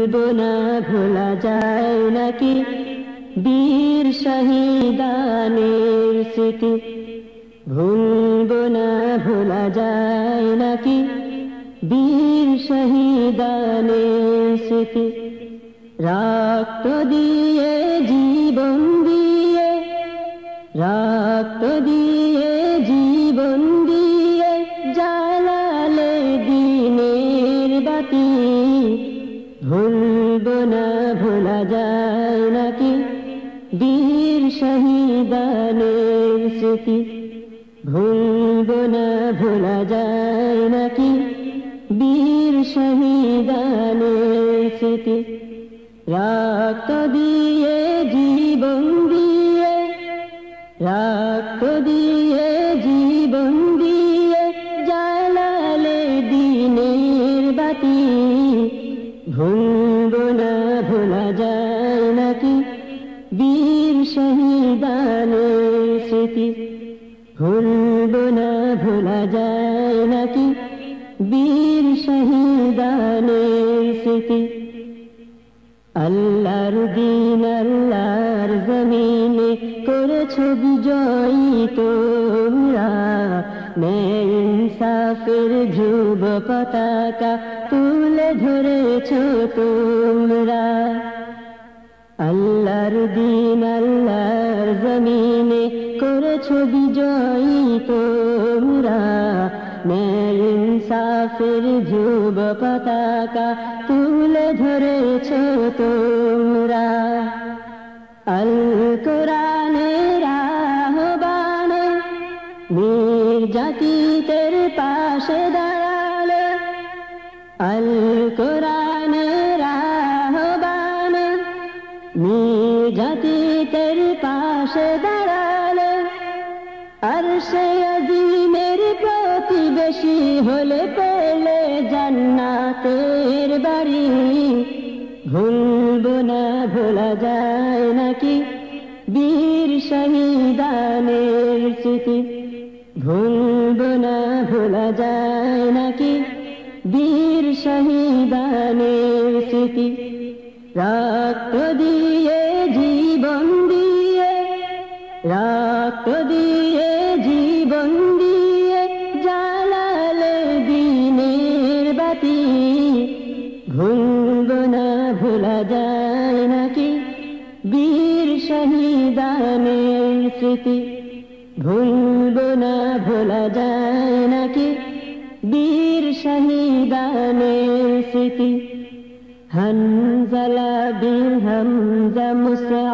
ভুলবো না ভোলা যায় নাকি বীর শহীদানের স্মৃতি, ভুলবো না ভোলা যায় নাকি বীর শহীদানের স্মৃতি। রক্ত দিয়ে জীবন দিয়ে, রক্ত দিয়ে জীবন দিয়ে জ্বালালে দিনের বাতি, ভুলবো না ভোলা যায় নাকি বীর শহীদানের স্মৃতি, ভুলবো না ভোলা যায় নাকি বীর শহীদানের স্মৃতি। রক্ত দিয়ে জীবন দিয়ে, রক্ত দিয়ে জীবন দিয়ে জ্বালালে দিনের বাতি, ভুলবো না ভোলা যায় নাকি বীর শহীদানের স্মৃতি, ভুলবো না ভোলা যায় নাকি বীর শহীদানের স্মৃতি। আল্লাহর দিন আল্লাহর জমিনে করেছো বিজয়ী তোমরা, ন্যায় ইনসাফের ধ্রুব পতাকা তুলে ধরেছো তোমরা। আল্লাহর দিন আল্লাহর জমিনে করেছো বিজয়ী তোমরা, ন্যায় ইনসাফের ধ্রুব পতাকা তুলে ধরেছো তোমরা। আল কোরআনের আহ্বানে নির্যাতিতের পাশে দাঁড়ালে, আল কোরআনের আহ্বানে নির্যাতিতের পাশে দাঁড়ালে, আরশে আজিমের প্রতিবেশী হলে পেলে জান্নাতের বাড়ি, ভুলবো না ভোলা যায় নাকি বীর শহীদানের স্মৃতি, ভুলবো না ভোলা যায় নাকি বীর শহীদানের স্মৃতি। রক্ত দিয়ে জীবন দিয়ে, রক্ত দিয়ে জীবন দিয়ে জ্বালালে দিনের বাতি, ভুলবো না ভোলা যায় নাকি বীর শহীদানের স্মৃতি, ভুলবো না ভোলা যায় নাকি বীর শহীদানের স্মৃতি। হানজালা বিন হামজা মুসা